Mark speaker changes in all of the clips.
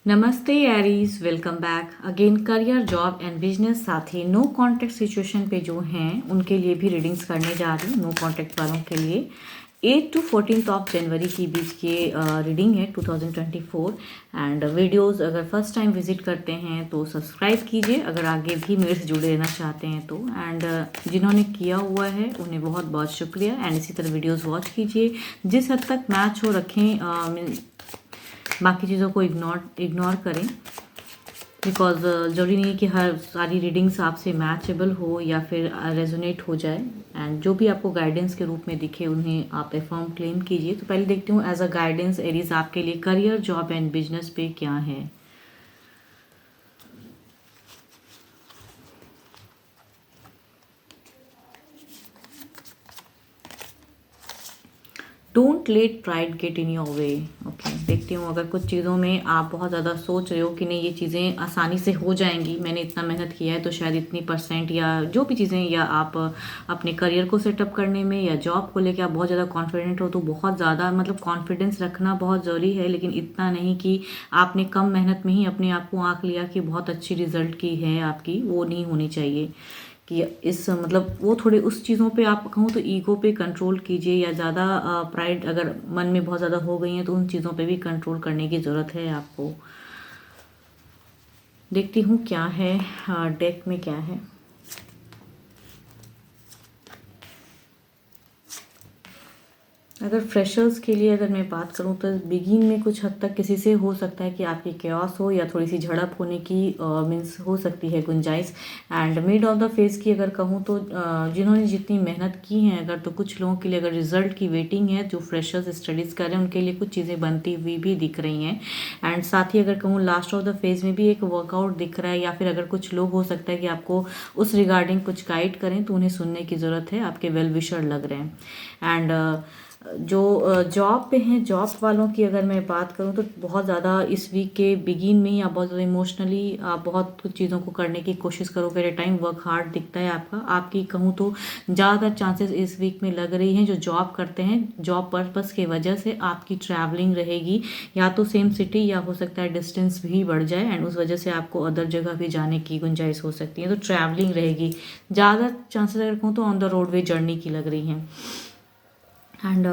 Speaker 1: नमस्ते Aries, welcome back again. Career, job and business, साथ ही no contact situation पे जो हैं उनके लिए भी रीडिंग्स करने जा रही हूँ। नो कॉन्टैक्ट वालों के लिए 8 to 14 ऑफ जनवरी के बीच की रीडिंग है 2024। एंड वीडियोस अगर फर्स्ट टाइम विजिट करते हैं तो सब्सक्राइब कीजिए, अगर आगे भी मेरे से जुड़े रहना चाहते हैं तो। एंड जिन्होंने किया हुआ है उन्हें बहुत बहुत शुक्रिया। एंड इसी तरह वीडियोस वॉच कीजिए, जिस हद तक मैच हो रखें, बाकी चीज़ों को इग्नोर करें। बिकॉज ज़रूरी नहीं कि हर सारी रीडिंग्स आपसे मैचेबल हो या फिर रेजोनेट हो जाए। एंड जो भी आपको गाइडेंस के रूप में दिखे उन्हें आप एफर्म क्लेम कीजिए। तो पहले देखती हूँ एज अ गाइडेंस एरीज आपके लिए करियर, जॉब एंड बिजनेस पे क्या है। Don't let pride get in your way. Okay, देखती हूँ अगर कुछ चीज़ों में आप बहुत ज़्यादा सोच रहे हो कि नहीं ये चीज़ें आसानी से हो जाएंगी, मैंने इतना मेहनत किया है तो शायद इतनी परसेंट या जो भी चीज़ें, या आप अपने करियर को सेटअप करने में या जॉब को लेकर आप बहुत ज़्यादा कॉन्फिडेंट हो, तो बहुत ज़्यादा मतलब कॉन्फिडेंस रखना बहुत ज़रूरी है। लेकिन इतना नहीं कि आपने कम मेहनत में ही अपने आप को आंक लिया कि बहुत अच्छी रिजल्ट की है आपकी, वो नहीं होनी चाहिए। कि इस मतलब वो थोड़े उस चीज़ों पे आप कहूँ तो ईगो पे कंट्रोल कीजिए, या ज़्यादा प्राइड अगर मन में बहुत ज़्यादा हो गई है तो उन चीज़ों पे भी कंट्रोल करने की ज़रूरत है आपको। देखती हूँ क्या है डेक में क्या है। अगर फ्रेशर्स के लिए अगर मैं बात करूं तो बिगिन में कुछ हद तक किसी से हो सकता है कि आपकी क्योस हो या थोड़ी सी झड़प होने की मीन्स हो सकती है गुंजाइश। And mid of the phase की अगर कहूँ तो जिन्होंने जितनी मेहनत की है, अगर तो कुछ लोगों के लिए अगर रिजल्ट की वेटिंग है, जो फ्रेशर्स स्टडीज़ कर रहे हैं उनके लिए कुछ चीज़ें बनती हुई भी दिख रही हैं। एंड साथ ही अगर कहूँ लास्ट ऑफ द फेज में भी एक वर्कआउट दिख रहा है, या फिर अगर कुछ लोग हो सकता है कि आपको उस रिगार्डिंग कुछ गाइड करें तो उन्हें सुनने की ज़रूरत है, आपके वेल विशर लग रहे हैं। एंड जो जॉब पे हैं, जॉब वालों की अगर मैं बात करूं तो बहुत ज़्यादा इस वीक के बिगिन में ही आप बहुत ज़्यादा इमोशनली आप बहुत कुछ चीज़ों को करने की कोशिश करोगे। टाइम वर्क हार्ड दिखता है आपका। आपकी कहूँ तो ज़्यादातर चांसेस इस वीक में लग रही हैं जो जॉब करते हैं, जॉब पर्पस की वजह से आपकी ट्रैवलिंग रहेगी, या तो सेम सिटी या हो सकता है डिस्टेंस भी बढ़ जाए एंड उस वजह से आपको अदर जगह भी जाने की गुंजाइश हो सकती है। तो ट्रैवलिंग रहेगी, ज़्यादा चांसेस अगर कहूँ तो ऑन द रोडवे जर्नी की लग रही हैं। एंड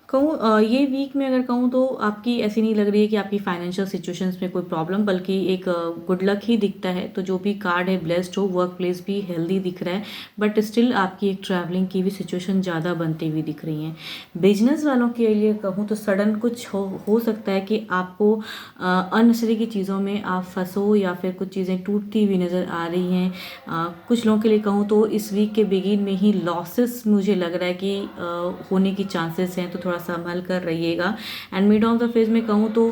Speaker 1: कहूँ ये वीक में अगर कहूँ तो आपकी ऐसी नहीं लग रही है कि आपकी फाइनेंशियल सिचुएशंस में कोई प्रॉब्लम, बल्कि एक गुड लक ही दिखता है। तो जो भी कार्ड है ब्लेस्ड हो, वर्क प्लेस भी हेल्दी दिख रहा है, बट स्टिल आपकी एक ट्रैवलिंग की भी सिचुएशन ज़्यादा बनती हुई दिख रही है। बिजनेस वालों के लिए कहूँ तो सडन कुछ हो सकता है कि आपको अननेसेसरी की चीज़ों में आप फंसो, या फिर कुछ चीज़ें टूटती हुई नज़र आ रही हैं। कुछ लोगों के लिए कहूँ तो इस वीक के बिगिन में ही लॉसेस मुझे लग रहा है कि होने की चांसेस हैं, तो थोड़ा संभल कर रहिएगा। And mid of the phase में कहूँ तो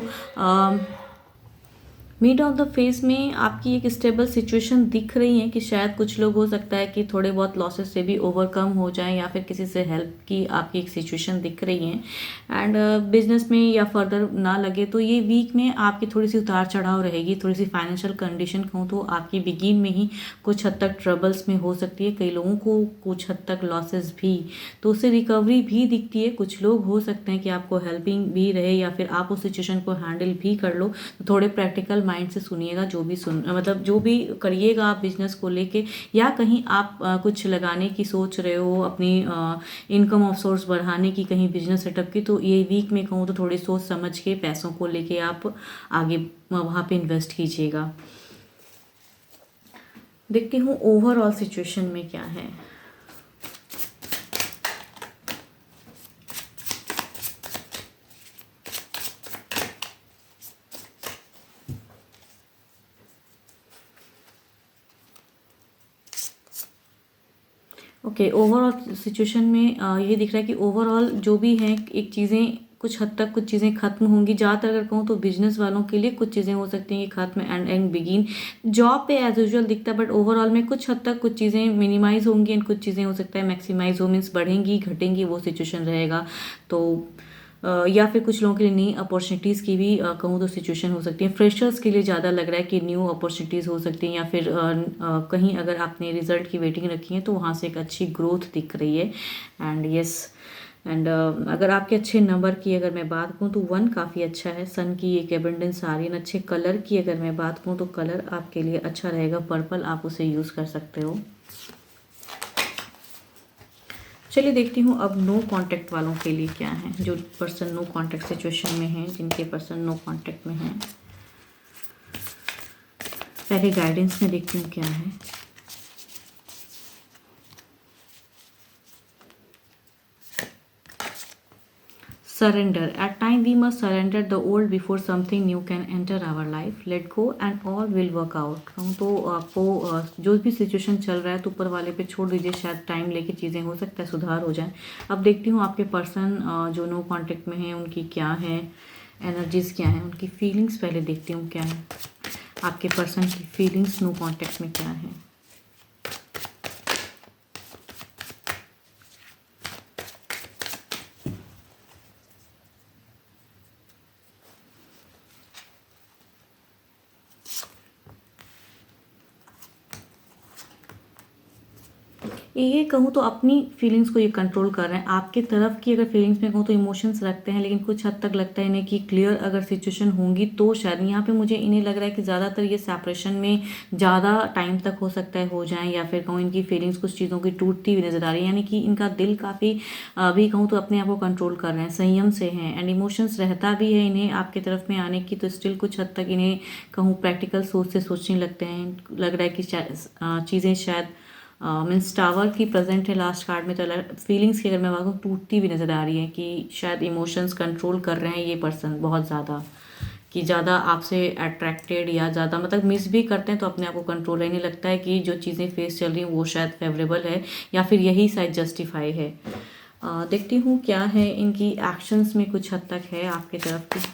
Speaker 1: मिड ऑफ द फेज में आपकी एक स्टेबल सिचुएशन दिख रही है कि शायद कुछ लोग हो सकता है कि थोड़े बहुत लॉसेस से भी ओवरकम हो जाएं, या फिर किसी से हेल्प की आपकी एक सिचुएशन दिख रही है। एंड बिजनेस में या फर्दर ना लगे तो ये वीक में आपकी थोड़ी सी उतार चढ़ाव रहेगी। थोड़ी सी फाइनेंशियल कंडीशन कहूँ तो आपकी बिगिन में ही कुछ हद तक ट्रबल्स में हो सकती है, कई लोगों को कुछ हद तक लॉसेस भी, तो उससे रिकवरी भी दिखती है। कुछ लोग हो सकते हैं कि आपको हेल्पिंग भी रहे, या फिर आप उस सिचुएशन को हैंडल भी कर लो। तो थोड़े प्रैक्टिकल माइंड से सुनिएगा, जो भी मतलब जो भी करिएगा आप बिजनेस को लेके, या कहीं आप कुछ लगाने की सोच रहे हो, अपनी इनकम ऑफ सोर्स बढ़ाने की, कहीं बिजनेस सेटअप की, तो ये वीक में कहूँ तो थोड़ी सोच समझ के पैसों को लेके आप आगे वहाँ पे इन्वेस्ट कीजिएगा। देखती हूँ ओवरऑल सिचुएशन में क्या है। ओके, ओवरऑल सिचुएशन में ये दिख रहा है कि ओवरऑल जो भी है एक चीज़ें कुछ हद तक कुछ चीज़ें खत्म होंगी। ज़्यादातर अगर कहूँ तो बिजनेस वालों के लिए कुछ चीज़ें हो सकती हैं कि खत्म एंड बिगिन। जॉब पे एज यूजुअल दिखता है, बट ओवरऑल में कुछ हद तक कुछ चीज़ें मिनिमाइज होंगी एंड कुछ चीज़ें हो सकता है मैक्सिमाइज हो, मीन्स बढ़ेंगी घटेंगी, वो सिचुएशन रहेगा। तो या फिर कुछ लोगों के लिए नई अपॉर्चुनिटीज़ की भी कहूँ तो सिचुएशन हो सकती है। फ्रेशर्स के लिए ज़्यादा लग रहा है कि न्यू अपॉर्चुनिटीज़ हो सकती हैं, या फिर कहीं अगर आपने रिजल्ट की वेटिंग रखी है तो वहाँ से एक अच्छी ग्रोथ दिख रही है। एंड यस, एंड अगर आपके अच्छे नंबर की अगर मैं बात करूँ तो 1 काफ़ी अच्छा है। सन की एक एबंडेंस आ रही है। अच्छे कलर की अगर मैं बात करूँ तो कलर आपके लिए अच्छा रहेगा, पर्पल आप उसे यूज़ कर सकते हो। चलिए देखती हूँ अब नो कांटेक्ट वालों के लिए क्या है, जो पर्सन नो कांटेक्ट सिचुएशन में है, जिनके पर्सन नो कांटेक्ट में है। पहले गाइडेंस में देखती हूँ क्या है। Surrender. At time we must surrender the old before something new can enter our life. Let go and all will work out. कहूँ तो आपको जो भी सिचुएशन चल रहा है तो ऊपर वाले पे छोड़ दीजिए, शायद टाइम लेके चीज़ें हो सकता है सुधार हो जाए। अब देखती हूँ आपके पर्सन जो नो कांटेक्ट में है उनकी क्या है एनर्जीज, क्या है उनकी फीलिंग्स। पहले देखती हूँ क्या है आपके पर्सन की फीलिंग्स नो कांटेक्ट में क्या है। ये कहूँ तो अपनी फीलिंग्स को ये कंट्रोल कर रहे हैं। आपकी तरफ की अगर फीलिंग्स में कहूँ तो इमोशंस रखते हैं, लेकिन कुछ हद तक लगता है इन्हें कि क्लियर अगर सिचुएशन होंगी तो शायद यहाँ पे मुझे इन्हें लग रहा है कि ज़्यादातर ये सेपरेशन में ज़्यादा टाइम तक हो सकता है हो जाए, या फिर कहूँ इनकी फीलिंग्स कुछ चीज़ों की टूटती हुई नज़र आ रही है। यानी कि इनका दिल काफ़ी अभी कहूँ तो अपने आप को कंट्रोल कर रहे हैं, संयम से हैं। एंड इमोशंस रहता भी है इन्हें आपकी तरफ में आने की, तो स्टिल कुछ हद तक इन्हें कहूँ प्रैक्टिकल सोच से सोचने लगते हैं। लग रहा है कि चीज़ें शायद मीन्स टावर की प्रेजेंट है लास्ट कार्ड में, तो फीलिंग्स की अगर मैं बात करूँ टूटती भी नज़र आ रही है कि शायद इमोशंस कंट्रोल कर रहे हैं ये पर्सन बहुत ज़्यादा, कि ज़्यादा आपसे अट्रैक्टेड या ज़्यादा मतलब मिस भी करते हैं तो अपने आप को कंट्रोल रहने लगता है कि जो चीज़ें फेस चल रही हैं वो शायद फेवरेबल है या फिर यही शायद जस्टिफाई है। देखती हूँ क्या है इनकी एक्शंस में कुछ हद तक है आपकी तरफ की।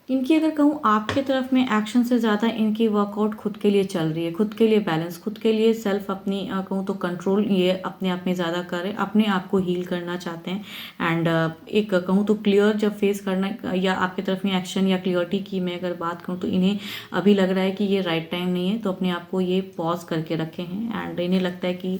Speaker 1: इनकी अगर कहूँ आपके तरफ में एक्शन से ज़्यादा इनकी वर्कआउट खुद के लिए चल रही है, खुद के लिए बैलेंस, खुद के लिए सेल्फ अपनी कहूँ तो कंट्रोल ये अपने आप में ज़्यादा करें, अपने आप को हील करना चाहते हैं। एंड एक कहूँ तो क्लियर जब फेस करना या आपकी तरफ में एक्शन या क्लियरिटी की मैं अगर बात करूँ तो इन्हें अभी लग रहा है कि ये राइट टाइम नहीं है, तो अपने आप को ये पॉज करके रखे हैं। एंड इन्हें लगता है कि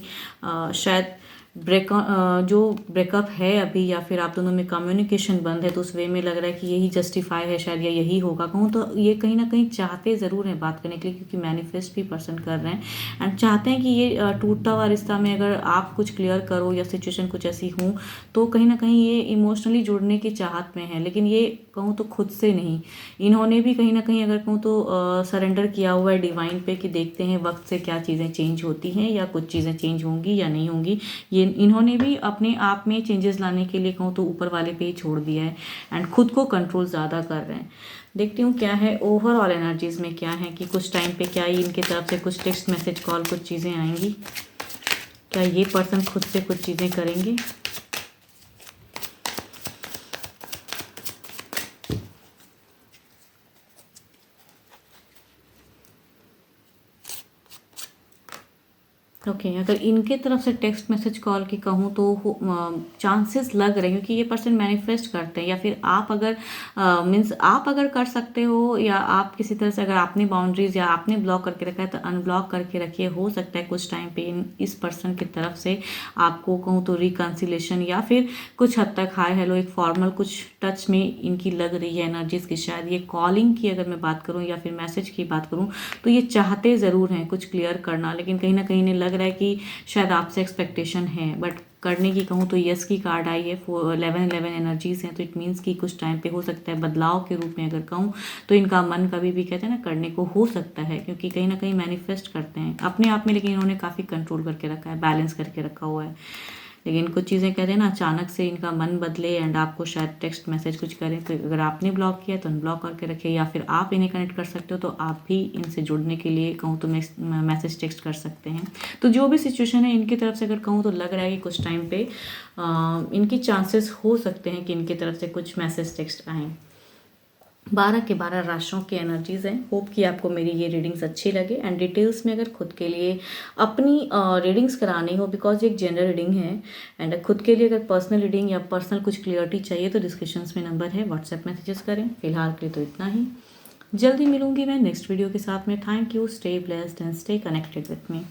Speaker 1: शायद जो ब्रेकअप है अभी या फिर आप दोनों में कम्युनिकेशन बंद है, तो उस वे में लग रहा है कि यही जस्टिफाई है शायद, या यही होगा। कहूँ तो ये कहीं ना कहीं चाहते ज़रूर हैं बात करने के लिए, क्योंकि मैनिफेस्ट भी पर्सन कर रहे हैं एंड चाहते हैं कि ये टूटता हुआ रिश्ता में अगर आप कुछ क्लियर करो या सिचुएशन कुछ ऐसी हो तो कहीं ना कहीं ये इमोशनली जुड़ने की चाहत में है, लेकिन ये कहूँ तो खुद से नहीं। इन्होंने भी कहीं ना कहीं अगर कहूँ तो सरेंडर किया हुआ है डिवाइन पे कि देखते हैं वक्त से क्या चीज़ें चेंज होती हैं या कुछ चीज़ें चेंज होंगी या नहीं होंगी। ये इन्होंने भी अपने आप में चेंजेस लाने के लिए कहूँ तो ऊपर वाले पे ही छोड़ दिया है एंड खुद को कंट्रोल ज़्यादा कर रहे हैं। देखती हूँ क्या है ओवरऑल एनर्जीज में क्या है, कि कुछ टाइम पे क्या ही इनकी तरफ से कुछ टेक्स्ट मैसेज कॉल कुछ चीज़ें आएंगी, क्या ये पर्सन खुद से कुछ चीज़ें करेंगे। ओके अगर इनके तरफ से टेक्स्ट मैसेज कॉल की कहूँ तो चांसेस लग रहे हैं, क्योंकि ये पर्सन मैनिफेस्ट करते हैं, या फिर आप अगर मीन्स आप अगर कर सकते हो या आप किसी तरह से अगर आपने बाउंड्रीज या आपने ब्लॉक करके रखा है तो अनब्लॉक करके रखिए। हो सकता है कुछ टाइम पे इस पर्सन की तरफ से आपको कहूँ तो रिकन्सिलेशन या फिर कुछ हद तक हाय हेलो एक फॉर्मल कुछ टच में इनकी लग रही है एनर्जीज की। शायद ये कॉलिंग की अगर मैं बात करूँ या फिर मैसेज की बात करूँ तो ये चाहते ज़रूर हैं कुछ क्लियर करना, लेकिन कहीं ना कहीं इन्हें लग रहा है कि शायद आपसे एक्सपेक्टेशन है, बट करने की कहूँ तो यस की कार्ड आई है। 11 एनर्जीज हैं, तो इट मीन्स कि कुछ टाइम पे हो सकता है बदलाव के रूप में अगर कहूँ तो इनका मन कभी भी कहते हैं ना करने को हो सकता है, क्योंकि कहीं ना कहीं मैनिफेस्ट करते हैं अपने आप में, लेकिन इन्होंने काफ़ी कंट्रोल करके रखा है, बैलेंस करके रखा हुआ है। लेकिन कुछ चीज़ें कहते हैं ना अचानक से इनका मन बदले एंड आपको शायद टेक्स्ट मैसेज कुछ करें, तो अगर आपने ब्लॉक किया तो अनब्लॉक करके रखिए, या फिर आप इन्हें कनेक्ट कर सकते हो तो आप भी इनसे जुड़ने के लिए कहूँ तो मैसेज टेक्स्ट कर सकते हैं। तो जो भी सिचुएशन है इनकी तरफ से अगर कहूँ तो लग रहा है कि कुछ टाइम पे इनकी चांसेस हो सकते हैं कि इनकी तरफ से कुछ मैसेज टेक्स्ट आएँ। 12 के 12 राशियों की एनर्जीज़ हैं। होप कि आपको मेरी ये रीडिंग्स अच्छी लगे एंड डिटेल्स में अगर खुद के लिए अपनी रीडिंग्स करानी हो, बिकॉज ये एक जनरल रीडिंग है, एंड खुद के लिए अगर पर्सनल रीडिंग या पर्सनल कुछ क्लियरिटी चाहिए तो डिस्क्रिप्शंस में नंबर है, व्हाट्सएप मैसेजेस करें। फिलहाल के लिए तो इतना ही, जल्दी मिलूंगी मैं नेक्स्ट वीडियो के साथ में। Thank you, stay blessed and stay connected with me.